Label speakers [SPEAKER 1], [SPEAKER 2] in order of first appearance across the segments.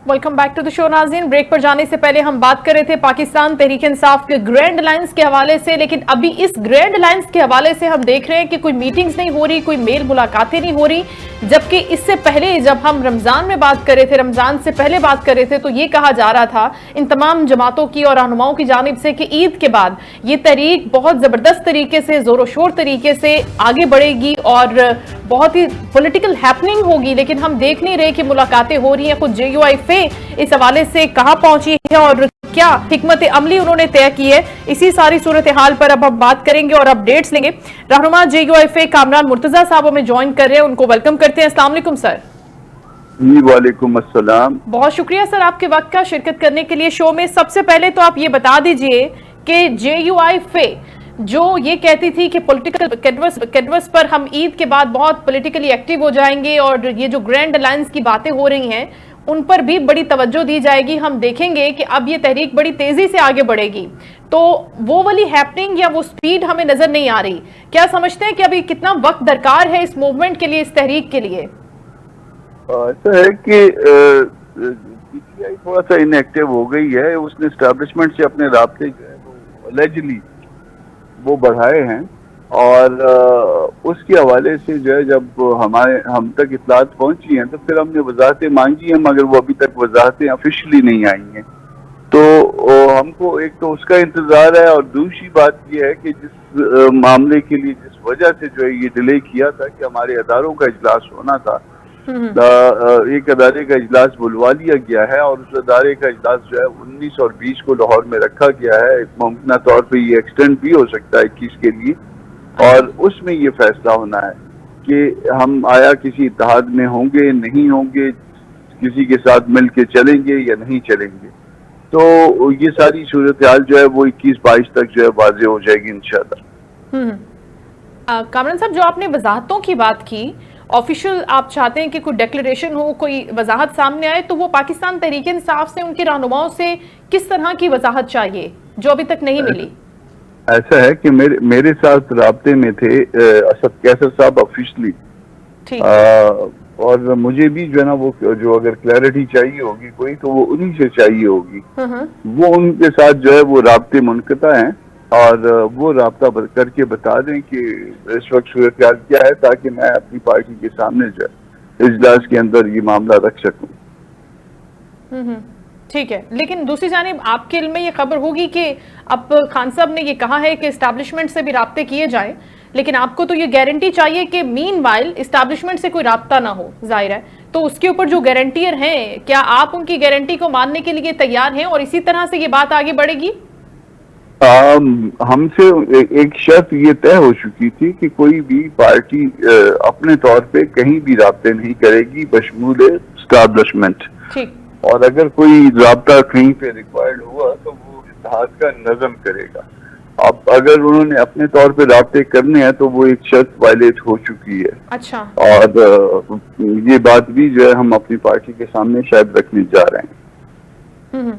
[SPEAKER 1] Welcome back to the show नाज़रीन। Break पर जाने से पहले हम बात कर रहे थे पाकिस्तान तहरीक इंसाफ के ग्रैंड अलायंस के हवाले से, लेकिन अभी इस ग्रैंड अलायंस के हवाले से हम देख रहे हैं कि कोई मीटिंग्स नहीं हो रही, कोई मेल मुलाकातें नहीं हो रही। जबकि इससे पहले जब हम रमजान में बात कर रहे थे, रमजान से पहले बात कर रहे थे, तो ये कहा जा रहा था इन तमाम जमातों की और रहनुमाओं की जानिब से कि ईद के बाद ये तहरीक बहुत जबरदस्त तरीके से, जोर शोर तरीके से आगे बढ़ेगी और बहुत ही पॉलिटिकल हैपनिंग होगी। लेकिन हम देख नहीं रहे कि मुलाकातें हो रही हैं। खुद JUIF इस हवाले से कहां पहुंची है और क्या हिकमत अमली उन्होंने तय की है, इसी सारी सूरत हाल पर अब हम बात करेंगे और अपडेट्स लेंगे। रहनुमा JUIF कामरान मुर्तजा साहब हमें ज्वाइन कर रहे हैं, उनको वेलकम करते हैं। अस्सलाम वालेकुम सर।
[SPEAKER 2] जी वालेकुम अस्सलाम।
[SPEAKER 1] बहुत शुक्रिया सर आपके वक्त का शिरकत करने के लिए शो में। सबसे पहले तो आप ये बता दीजिए कि JUIF जो ये कहती थी कि पॉलिटिकल कैनवस पर हम ईद के बाद बहुत पॉलिटिकली एक्टिव हो जाएंगे और ये जो ग्रैंड अलायंस की बातें हो रही हैं उन पर भी बड़ी तवज्जो दी जाएगी, हम देखेंगे कि अब ये तहरीक बड़ी तेजी से आगे बढ़ेगी, तो वो वाली हैपनिंग या वो स्पीड हमें नजर नहीं आ रही। क्या समझते हैं कि अभी कितना वक्त दरकार है इस मूवमेंट के लिए, इस तहरीक के लिए?
[SPEAKER 2] ऐसा है कि PTI थोड़ा सा इनएक्टिव हो गई है। उसने एस्टैब्लिशमेंट से अपने राब्ते जो है वो अलेजली वो बढ़ाए हैं और उसके हवाले से जो है जब हम तक इत्तलात पहुंची हैं तो फिर हमने वजाहतें मांगी हैं, मगर वो अभी तक वजाहतें ऑफिशियली नहीं आई हैं। तो हमको एक तो उसका इंतजार है और दूसरी बात ये है कि जिस मामले के लिए जिस वजह से जो है ये डिले किया था कि हमारे अदारों का इजलास होना था, एक अदारे का इजलास बुलवा लिया गया है और उस अदारे का इजलास जो है 19 और 20 को लाहौर में रखा गया है। मुमकिन तौर पे ये एक्सटेंड भी हो सकता है 21 के लिए, और उसमें ये फैसला होना है कि हम आया किसी इत्तेहाद में होंगे, नहीं होंगे, किसी के साथ मिल के चलेंगे या नहीं चलेंगे। तो ये सारी सूरत हाल जो है वो 21-22 तक जो है वाज़ेह हो जाएगी इंशाअल्लाह।
[SPEAKER 1] कामरान साहब, जो आपने वजाहतों की बात की, ऑफिशियल आप चाहते हैं कि कोई डिक्लेरेशन हो, कोई वजाहत सामने आए, तो वो पाकिस्तान तहरीक इंसाफ से, उनके रहनुमाओं से किस तरह की वजाहत चाहिए जो अभी तक नहीं मिली?
[SPEAKER 2] ऐसा है कि मेरे साथ राब्ते में थे असद कैसर साहब ऑफिशियली, और मुझे भी जो है ना वो जो अगर क्लैरिटी चाहिए होगी कोई तो वो उन्हीं से चाहिए होगी। वो उनके साथ जो है वो राब्ते मुनक़ता हैं और वो राब्ता करके बता दें कि इस वक्त सूरत क्या है, ताकि मैं अपनी पार्टी के सामने जो है इजलास के अंदर ये मामला रख सकूं।
[SPEAKER 1] ठीक है, लेकिन दूसरी जानिब आपके इल्म में ये खबर होगी कि अब खान साहब ने ये कहा है कि इस्टेब्लिशमेंट से भी राब्ते किए जाएं, लेकिन आपको तो ये गारंटी चाहिए कि मीनवाइल इस्टेब्लिशमेंट से कोई राब्ता ना हो, जाहिर है। तो उसके ऊपर जो गारंटियर हैं, क्या आप उनकी गारंटी को मानने के लिए तैयार हैं और इसी तरह से ये बात आगे बढ़ेगी?
[SPEAKER 2] हमसे एक शर्त ये तय हो चुकी थी कि कोई भी पार्टी अपने तौर पे कहीं भी राब्ते नहीं करेगी बशमूल एस्टैब्लिशमेंट, और अगर कोई राब्ता कहीं पे रिक्वायर्ड हुआ तो वो इत्तेहाद का नज़म करेगा। अब अगर उन्होंने अपने तौर पे राब्ते करने हैं तो वो एक शर्त वायलेट हो चुकी है।
[SPEAKER 1] अच्छा।
[SPEAKER 2] और ये बात भी जो है हम अपनी पार्टी के सामने शायद रखने जा रहे हैं।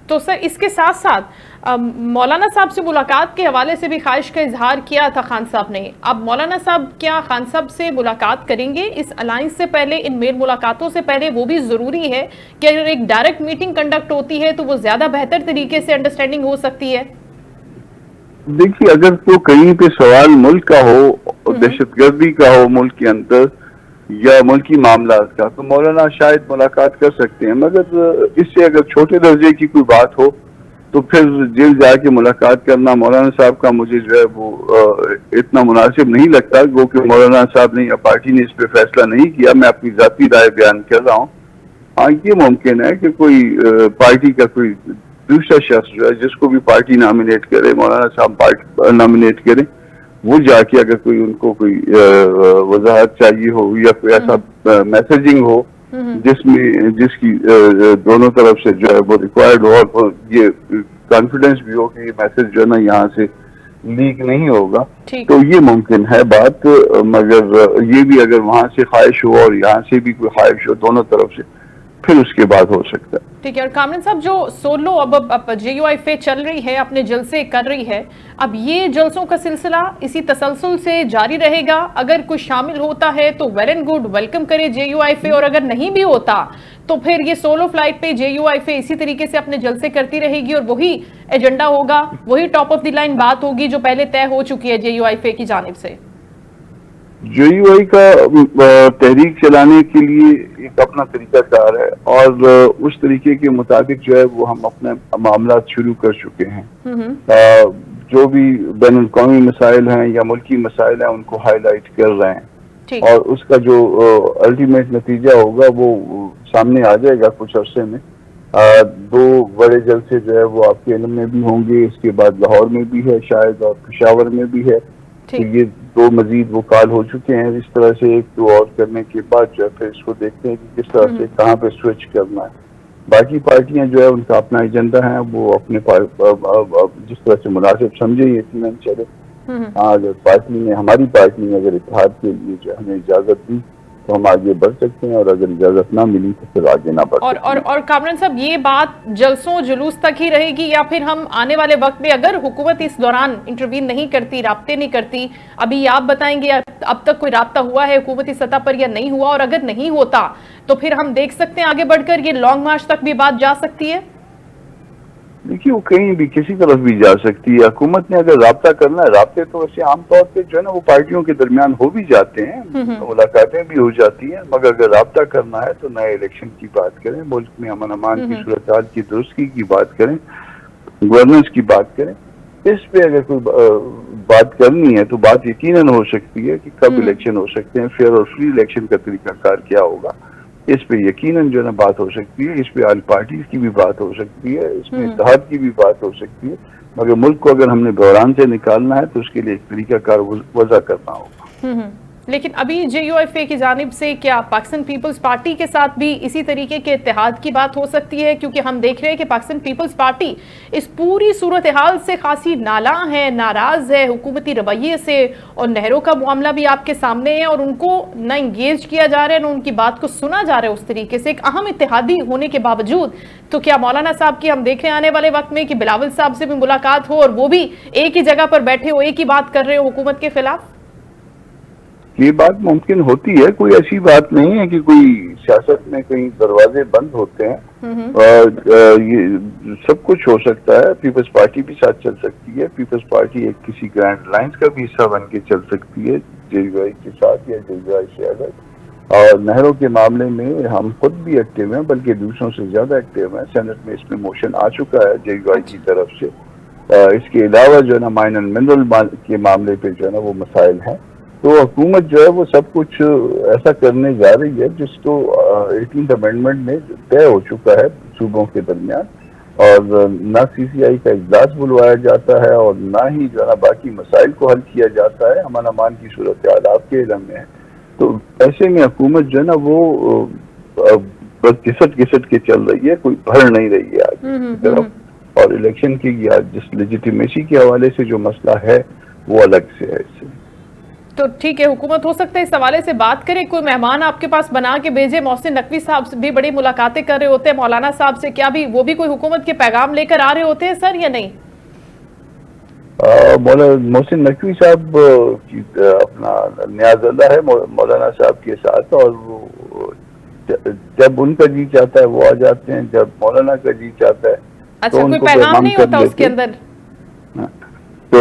[SPEAKER 1] तो सर, इसके साथ साथ मौलाना साहब से मुलाकात के हवाले से भी ख्वाहिश का इजहार किया था खान साहब ने। अब मौलाना साहब क्या खान साहब से मुलाकात करेंगे इस अलायंस से पहले, इन मेल मुलाकातों से पहले? वो भी जरूरी है कि अगर एक डायरेक्ट मीटिंग कंडक्ट होती है तो वो ज्यादा बेहतर तरीके से अंडरस्टैंडिंग हो सकती है।
[SPEAKER 2] देखिए, अगर तो कहीं पे सवाल मुल्क का हो, दहशतगर्दी का हो मुल्क के अंदर या मुल्की मामला का, तो मौलाना शायद मुलाकात कर सकते हैं, मगर इससे अगर छोटे दर्जे की कोई बात हो तो फिर जेल जाके मुलाकात करना मौलाना साहब का मुझे जो है वो इतना मुनासिब नहीं लगता, क्योंकि मौलाना साहब ने या पार्टी ने इस पे फैसला नहीं किया। मैं अपनी जाती राय बयान कर रहा हूँ। हाँ, ये मुमकिन है कि कोई पार्टी का कोई दूसरा शख्स जो है जिसको भी पार्टी नॉमिनेट करे, मौलाना साहब पार्टी नॉमिनेट करें, वो जाके अगर कोई उनको कोई वजाहत चाहिए हो या कोई ऐसा मैसेजिंग हो जिसकी दोनों तरफ से जो है वो रिक्वायर्ड हो और ये कॉन्फिडेंस भी हो कि ये मैसेज जो है ना यहाँ से लीक नहीं होगा, तो ये मुमकिन है बात। मगर ये भी अगर वहां से ख्वाहिश हो और यहाँ से भी कोई ख्वाहिश हो दोनों तरफ से, फिर उसके बाद हो सकता है।
[SPEAKER 1] ठीक है। और कामरान साहब, जो सोलो अब JUIFA चल रही है, अपने जलसे कर रही है, अब ये जलसों का सिलसिला इसी तसलसल से जारी रहेगा? अगर कोई शामिल होता है तो वेल एंड गुड, वेलकम करे JUIFA, और अगर नहीं भी होता तो फिर ये सोलो फ्लाइट पे JUIFA इसी तरीके से अपने जलसे करती रहेगी और वही एजेंडा होगा, वही टॉप ऑफ द लाइन बात होगी जो पहले तय हो चुकी है JUIFA की जानिब से?
[SPEAKER 2] JUI का तहरीक चलाने के लिए एक अपना तरीकाकार है और उस तरीके के मुताबिक जो है वो हम अपने मामला शुरू कर चुके हैं। जो भी बैन अवी मसाइल हैं या मुल्की मसाइल हैं उनको हाईलाइट कर रहे हैं और उसका जो अल्टीमेट नतीजा होगा वो सामने आ जाएगा कुछ अरसे में। 2 बड़े जलसे जो है वो आपके इल्म में भी होंगे, इसके बाद लाहौर में भी है शायद और पेशावर में भी है। तो ये 2 मजीद वो कॉल हो चुके हैं। इस तरह से 1-2 और करने के बाद जो है फिर इसको देखते हैं कि किस तरह से कहाँ पे स्विच करना है। बाकी पार्टियां जो है उनका अपना एजेंडा है, वो अपने जिस तरह से मुनासिब समझे ये इत्मीनान चले। अगर पार्टी ने, हमारी पार्टी ने अगर इत्तेहाद के लिए जो हमें इजाजत दी तो हम आगे बढ़ सकते हैं और अगर इजाजत ना मिली तो फिर आगे ना बढ़ सकते हैं।
[SPEAKER 1] और कामरान साहब, ये बात जलसों जुलूस तक ही रहेगी या फिर हम आने वाले वक्त में, अगर हुकूमत इस दौरान इंटरवीन नहीं करती, राब्ते नहीं करती, अभी आप बताएंगे अब तक कोई राब्ता हुआ है हुकूमती सतह पर या नहीं हुआ, और अगर नहीं होता तो फिर हम देख सकते हैं आगे बढ़कर ये लॉन्ग मार्च तक भी बात जा सकती है?
[SPEAKER 2] देखिए, वो कहीं भी किसी तरफ भी जा सकती है। हुकूमत ने अगर राब्ता करना है, राब्ते तो वैसे आमतौर पे जो है ना वो पार्टियों के दरमियान हो भी जाते हैं, मुलाकातें भी हो जाती हैं, मगर अगर राब्ता करना है तो नए इलेक्शन की बात करें, मुल्क में अमन अमान की सूरत हाल की दुरुस्ती की बात करें, गवर्नेंस की बात करें। इस पे अगर कोई बात करनी है तो बात यकीनन हो सकती है कि कब इलेक्शन हो सकते हैं, फेयर और फ्री इलेक्शन का तरीकाकार क्या होगा, इस पे यकीनन जो है ना बात हो सकती है। इस पे ऑल पार्टीज की भी बात हो सकती है, इसमें इत्तेहाद की भी बात हो सकती है, मगर मुल्क को अगर हमने बहरान से निकालना है तो उसके लिए एक तरीकाकार वज़ा करना होगा।
[SPEAKER 1] लेकिन अभी JUIFA की जानिब से क्या पाकिस्तान पीपल्स पार्टी के साथ भी इसी तरीके के इत्तेहाद की बात हो सकती है? क्योंकि हम देख रहे हैं कि पाकिस्तान पीपल्स पार्टी इस पूरी सूरत हाल से खासी नाला है, नाराज है हुकूमती रवैये से, और नहरों का मामला भी आपके सामने है और उनको न इंगेज किया जा रहा है, न उनकी बात को सुना जा रहा है उस तरीके से, एक अहम इत्तेहादी होने के बावजूद। तो क्या मौलाना साहब की हम देख रहे हैं आने वाले वक्त में कि बिलावल साहब से भी मुलाकात हो और वो भी एक ही जगह पर बैठे हो, एक ही बात कर रहे हो हुकूमत के खिलाफ?
[SPEAKER 2] ये बात मुमकिन होती है, कोई ऐसी बात नहीं है कि कोई सियासत में कहीं दरवाजे बंद होते हैं। और ये सब कुछ हो सकता है। पीपल्स पार्टी भी साथ चल सकती है, पीपल्स पार्टी एक किसी ग्रैंड अलायंस का भी हिस्सा बन के चल सकती है JUI के साथ या JUI से अलग। और नहरों के मामले में हम खुद भी एक्टिव हैं, बल्कि दूसरों से ज्यादा एक्टिव हैं। सेनेट में इसमें मोशन आ चुका है JUI की तरफ से। इसके अलावा जो है ना माइन एंड मिनरल के मामले पे जो है ना वो मसाइल हैं। तो हुकूमत जो है वो सब कुछ ऐसा करने जा रही है जिसको 18th अमेंडमेंट में तय हो चुका है सूबों के दरमियान, और ना CCI का इजलास बुलवाया जाता है और ना ही जो है ना बाकी मसाइल को हल किया जाता है। अमन अमान की सूरत हाल आपके इल्म में है, तो ऐसे में हुकूमत जो है ना वो बस घिसट के चल रही है, कोई भर नहीं रही है आगे की तरफ। और इलेक्शन की या जिस लेजिटिमेसी के हवाले से जो मसला है वो अलग से है इससे।
[SPEAKER 1] तो ठीक है, हुकूमत हो सकता है इस हवाले से बात करे, कोई मेहमान आपके पास बना के भेजे। मोहसिन नकवी साहब से भी बड़ी मुलाकातें कर रहे होते हैं मौलाना साहब से, क्या भी वो भी कोई हुकूमत के पैगाम लेकर आ रहे होते हैं सर या नहीं?
[SPEAKER 2] मोहसिन नकवी साहब की अपना न्याज़ल्ला है मौलाना साहब के साथ, और वो जब उनका जी चाहता है वो आ जाते हैं, जब मौलाना का जी चाहता है
[SPEAKER 1] अच्छा, तो कोई पैगाम नहीं होता उसके अंदर?
[SPEAKER 2] तो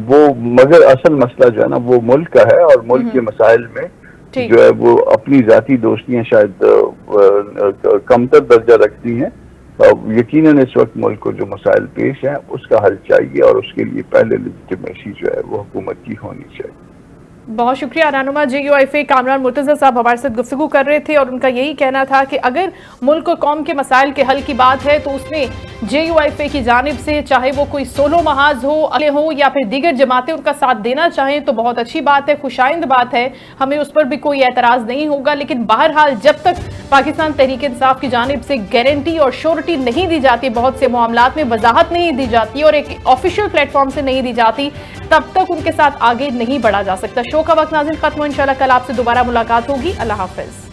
[SPEAKER 2] वो, मगर असल मसला जो है ना वो मुल्क का है, और मुल्क के मसाइल में जो है वो अपनी जाती दोस्तियां शायद कमतर दर्जा रखती हैं। यकीनन इस वक्त मुल्क को जो मसाइल पेश हैं उसका हल चाहिए, और उसके लिए पहले लेजिटिमेसी जो है वो हुकूमत की होनी चाहिए।
[SPEAKER 1] बहुत शुक्रिया। रहनुमा JUIFA कामरान मुर्तज़ा साहब हमारे साथ गुफ्तगू कर रहे थे, और उनका यही कहना था कि अगर मुल्क और कौम के मसाइल के हल की बात है तो उसमें JUIFA की जानिब से, चाहे वो कोई सोलो महाज हो, अले हो या फिर दीगर जमातें उनका साथ देना चाहें तो बहुत अच्छी बात है, खुशाइंद बात है, हमें उस पर भी कोई एतराज़ नहीं होगा। लेकिन बहरहाल जब तक पाकिस्तान तहरीक इंसाफ की जानिब से गारंटी और श्योरिटी नहीं दी जाती, बहुत से मामलात में वजाहत नहीं दी जाती और एक ऑफिशियल प्लेटफॉर्म से नहीं दी जाती, तब तक उनके साथ आगे नहीं बढ़ा जा सकता। शो का वक्त नाज़रीन खत्म हो, इंशाल्लाह कल आपसे दोबारा मुलाकात होगी। अल्लाह हाफ़िज़।